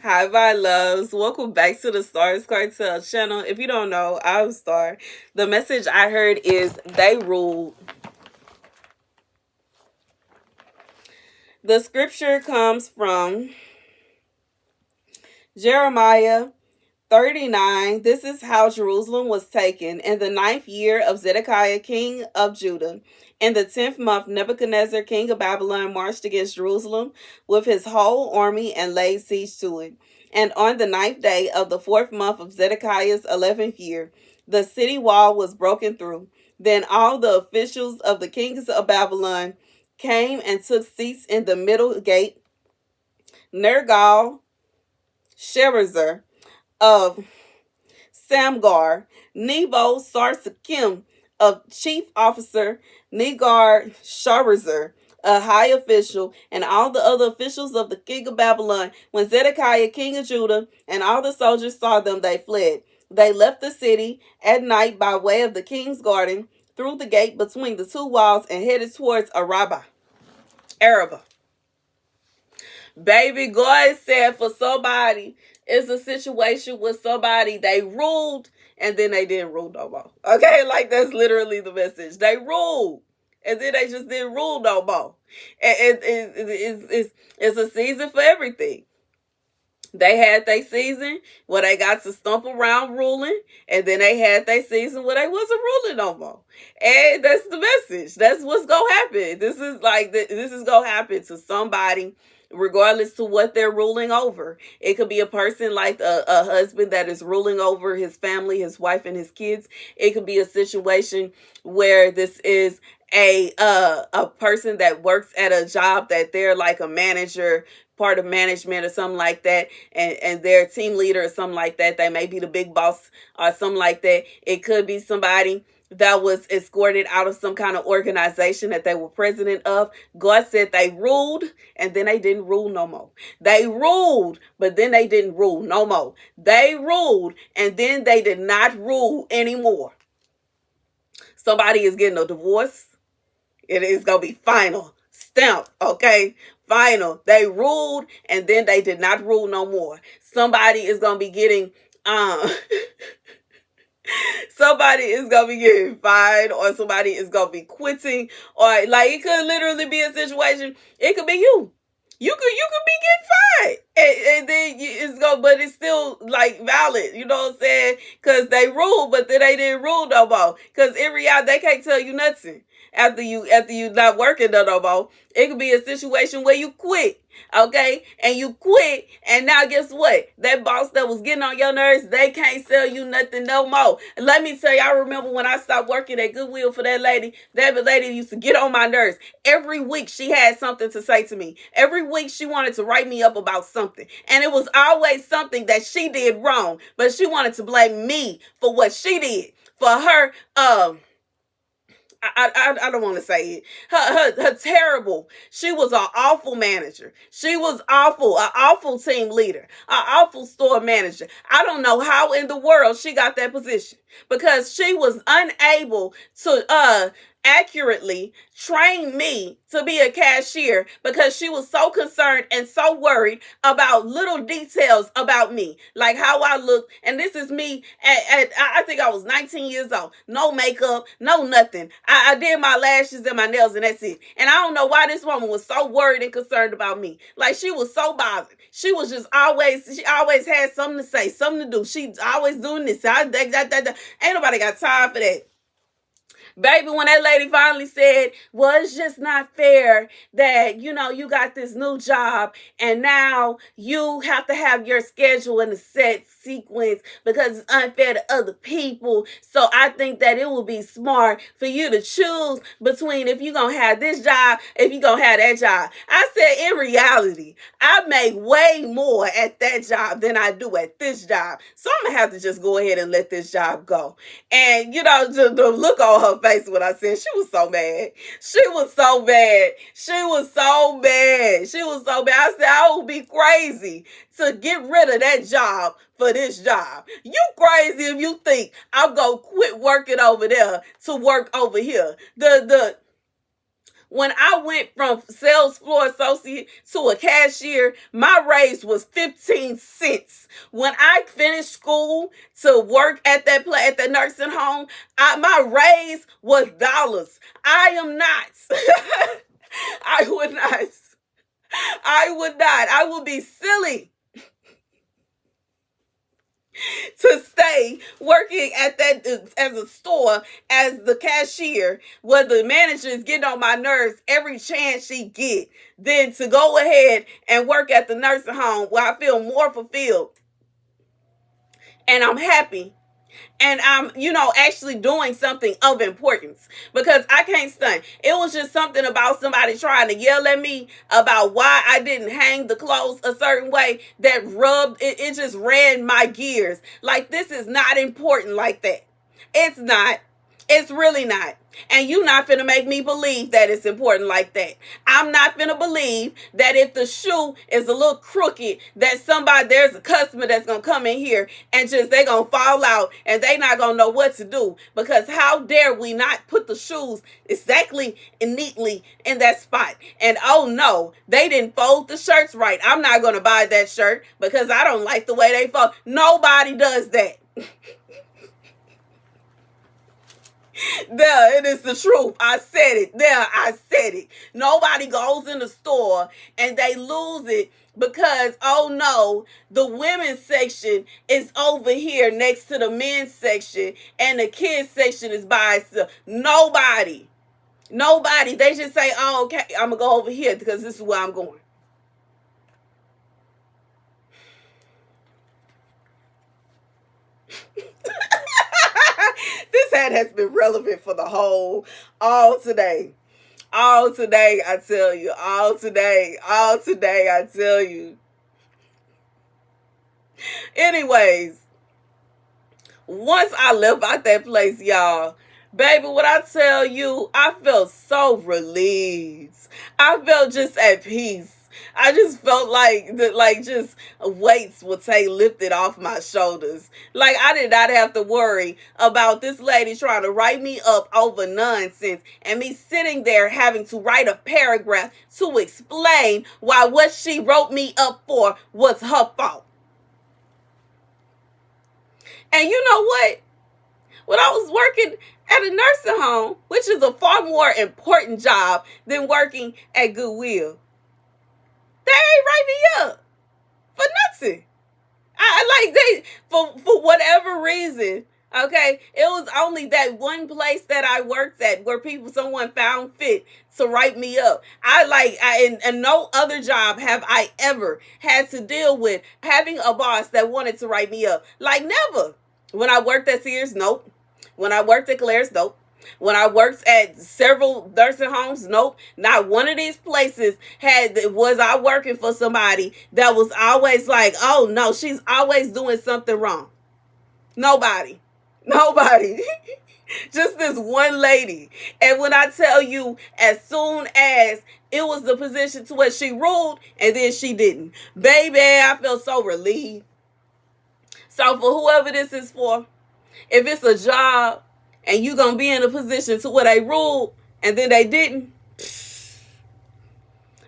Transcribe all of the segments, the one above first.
Hi, my loves. Welcome back to the Starscartel channel. If you don't know, I'm Star. The message I heard is they rule. The scripture comes from Jeremiah 39. This is how Jerusalem was taken. In the 9th year of Zedekiah, king of Judah, in the 10th month, Nebuchadnezzar, king of Babylon, marched against Jerusalem with his whole army and laid siege to it. And on the 9th day of the 4th month of Zedekiah's 11th year, the city wall was broken through. Then all the officials of the kings of Babylon came and took seats in the middle gate. Nergal Sherezer of Samgar, Nebo Sarsakim of chief officer, Negar Sharezer, a high official, and all the other officials of the king of Babylon. When Zedekiah, king of Judah, and all the soldiers saw them, they fled. They left the city at night by way of the king's garden, through the gate between the two walls, and headed towards Araba. Baby, God said for somebody, it's a situation with somebody they ruled and then they didn't rule no more. Okay, like that's literally the message. They ruled and then they just didn't rule no more. And it's a season for everything. They had their season where they got to stump around ruling, and then they had their season where they wasn't ruling no more. And that's the message. That's what's gonna happen. This is gonna happen to somebody, regardless to what they're ruling over. It could be a person like a husband that is ruling over his family, his wife, and his kids. It could be a situation where this is a person that works at a job that they're like a manager, part of management or something like that, and they're a team leader or something like that. They may be the big boss or something like that. It could be somebody that was escorted out of some kind of organization that they were president of. God said they ruled and then they didn't rule no more. They ruled, but then they didn't rule no more. They ruled and then they did not rule anymore. Somebody is getting a divorce. It is going to be final. Stamp, okay? Final. They ruled and then they did not rule no more. Somebody is going to be getting somebody is gonna be getting fired, or somebody is gonna be quitting, or like it could literally be a situation. It could be you. You could be getting fired, and then it's go, but it's still like valid. You know what I'm saying? Because they ruled, but then they didn't rule no more. Because in reality, they can't tell you nothing after you not working no more. It could be a situation where you quit. Okay, and you quit, and now guess what? That boss that was getting on your nerves, they can't sell you nothing no more. And let me tell you, I remember when I stopped working at Goodwill for that lady used to get on my nerves. Every week she had something to say to me. Every week she wanted to write me up about something, and it was always something that she did wrong, but she wanted to blame me for what she did. For her, I don't want to say it. Her terrible. She was an awful manager. She was awful, an awful team leader, an awful store manager. I don't know how in the world she got that position, because she was unable to accurately train me to be a cashier, because she was so concerned and so worried about little details about me, like how I look. And this is me at I think I was 19 years old. No makeup, no nothing. I did my lashes and my nails, and that's it. And I don't know why this woman was so worried and concerned about me. Like, she was so bothered. She was just she always had something to say, something to do. She always doing this. Ain't nobody got time for that. Baby, when that lady finally said, well, it's just not fair that, you got this new job and now you have to have your schedule in a set sequence because it's unfair to other people. So I think that it would be smart for you to choose between if you're going to have this job, if you're going to have that job. I said, in reality, I make way more at that job than I do at this job. So I'm going to have to just go ahead and let this job go. And, the look on her face when I said, she was so mad. She was so bad. She was so bad. She was so bad. I said, I would be crazy to get rid of that job for this job. You crazy if you think I'm going to quit working over there to work over here. When I went from sales floor associate to a cashier, my raise was 15 cents. When I finished school to work at at the nursing home, my raise was dollars. I am not. I would not. I would not. I would be silly to stay working at that as a store as the cashier where the manager is getting on my nerves every chance she get, than to go ahead and work at the nursing home where I feel more fulfilled and I'm happy and I'm, actually doing something of importance. Because I can't stunt. It was just something about somebody trying to yell at me about why I didn't hang the clothes a certain way that rubbed it. It just ran my gears. Like, this is not important like that. It's not. It's really not. And you not finna make me believe that it's important like that. I'm not finna believe that if the shoe is a little crooked, that there's a customer that's gonna come in here and they gonna fall out and they not gonna know what to do. Because how dare we not put the shoes exactly and neatly in that spot? And oh no, they didn't fold the shirts right. I'm not gonna buy that shirt because I don't like the way they fold. Nobody does that. There, it is the truth. I said it. There, I said it. Nobody goes in the store and they lose it because, oh no, the women's section is over here next to the men's section and the kids section is by itself. Nobody. They just say, oh, okay, I'm going to go over here because this is where I'm going. This ad has been relevant for all today. All today, I tell you. All today, I tell you. Anyways, once I left out that place, y'all, baby, what I tell you, I felt so relieved. I felt just at peace. I just felt like just weights would say lifted off my shoulders. Like, I did not have to worry about this lady trying to write me up over nonsense and me sitting there having to write a paragraph to explain why what she wrote me up for was her fault. And you know what? When I was working at a nursing home, which is a far more important job than working at Goodwill, they ain't write me up for nothing. For whatever reason, okay, it was only that one place that I worked at where someone found fit to write me up. And no other job have I ever had to deal with having a boss that wanted to write me up. Like, never. When I worked at Sears, nope. When I worked at Claire's, nope. When I worked at several nursing homes, nope. Not one of these places was I working for somebody that was always like, oh no, she's always doing something wrong. Nobody. Just this one lady. And when I tell you, as soon as it was the position to where she ruled and then she didn't, baby, I felt so relieved. So for whoever this is for, if it's a job and you gonna be in a position to where they ruled and then they didn't,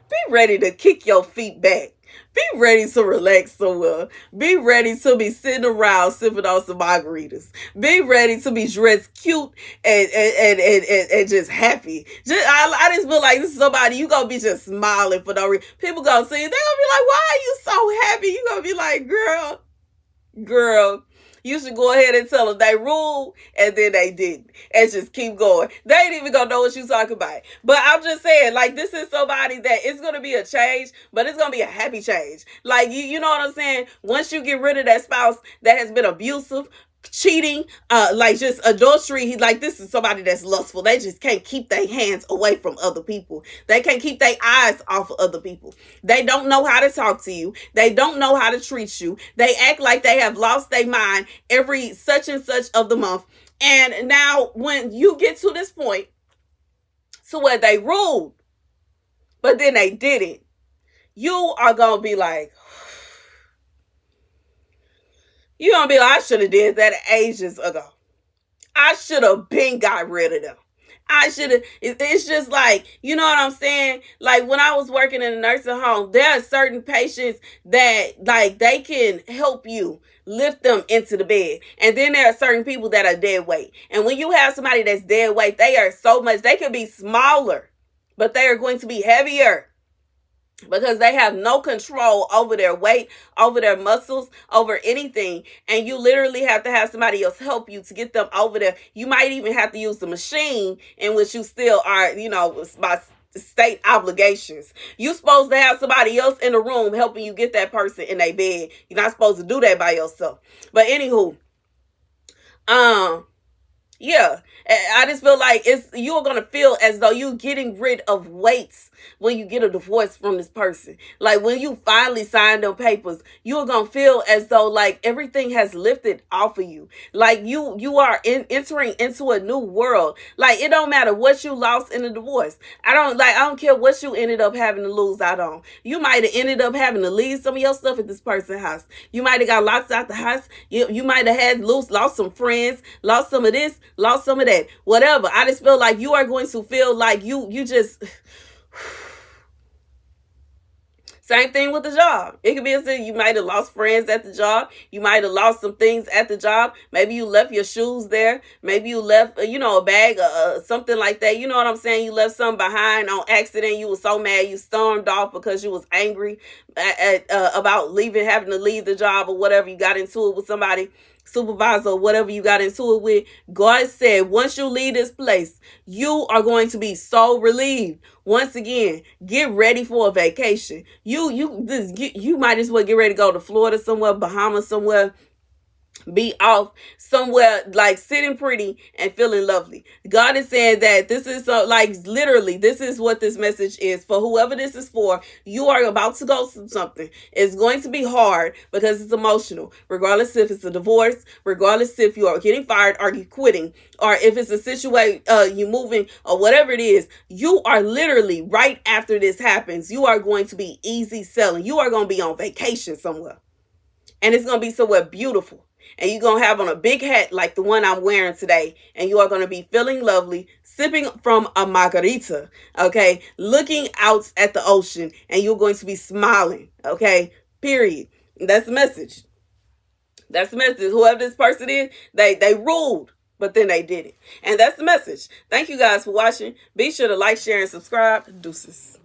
be ready to kick your feet back. Be ready to relax somewhere. Be ready to be sitting around sipping on some margaritas. Be ready to be dressed cute and just happy. I just feel like this is somebody you gonna be just smiling for no reason. People gonna see you. They gonna be like, why are you so happy? You gonna be like, girl, you should go ahead and tell them they ruled and then they didn't. And just keep going. They ain't even gonna know what you talking about. But I'm just saying, like, this is somebody that it's gonna be a change, but it's gonna be a happy change. Like, you know what I'm saying? Once you get rid of that spouse that has been abusive, cheating, like just adultery, this is somebody that's lustful. They just can't keep their hands away from other people. They can't keep their eyes off of other people. They don't know how to talk to you. They don't know how to treat you. They act like they have lost their mind every such and such of the month. And now when you get to this point to where they ruled, but then they didn't, you are gonna be like, you're going to be like, I should have did that ages ago. I should have been got rid of them. I should have. It's just like, you know what I'm saying? Like when I was working in a nursing home, there are certain patients that like they can help you lift them into the bed. And then there are certain people that are dead weight. And when you have somebody that's dead weight, they are so much, they could be smaller, but they are going to be heavier because they have no control over their weight, over their muscles, over anything. And you literally have to have somebody else help you to get them over there. You might even have to use the machine in which you still are, by state obligations. You're supposed to have somebody else in the room helping you get that person in their bed. You're not supposed to do that by yourself. But anywho, yeah, I just feel like you're gonna feel as though you're getting rid of weights when you get a divorce from this person. Like when you finally sign them papers, you're gonna feel as though like everything has lifted off of you. Like you are entering into a new world. Like it don't matter what you lost in a divorce. I don't care what you ended up having to lose out on. You might have ended up having to leave some of your stuff at this person's house. You might have got locked out the house. You might have lost some friends, lost some of this, lost some of that, whatever. I just feel like you are going to feel like you just same thing with the job. It could be as if you might have lost friends at the job. You might have lost some things at the job. Maybe you left your shoes there. Maybe you left, a bag or something like that. You know what I'm saying? You left something behind on accident. You were so mad. You stormed off because you was angry about having to leave the job or whatever. You got into it with somebody, supervisor or whatever you got into it with. God said, once you leave this place, you are going to be so relieved. Once again, get ready for a vacation. You might as well get ready to go to Florida somewhere, Bahamas somewhere, be off somewhere like sitting pretty and feeling lovely. God is saying that this is literally, this is what this message is for whoever this is for. You are about to go through something. It's going to be hard because it's emotional, regardless if it's a divorce, regardless if you are getting fired or you quitting, or if it's a situation, you moving or whatever it is. You are literally right after this happens, you are going to be easy selling. You are going to be on vacation somewhere, and it's going to be somewhere beautiful. And you're going to have on a big hat like the one I'm wearing today. And you are going to be feeling lovely, sipping from a margarita, okay? Looking out at the ocean, and you're going to be smiling, okay? Period. That's the message. That's the message. Whoever this person is, they ruled, but then they did it. And that's the message. Thank you guys for watching. Be sure to like, share, and subscribe. Deuces.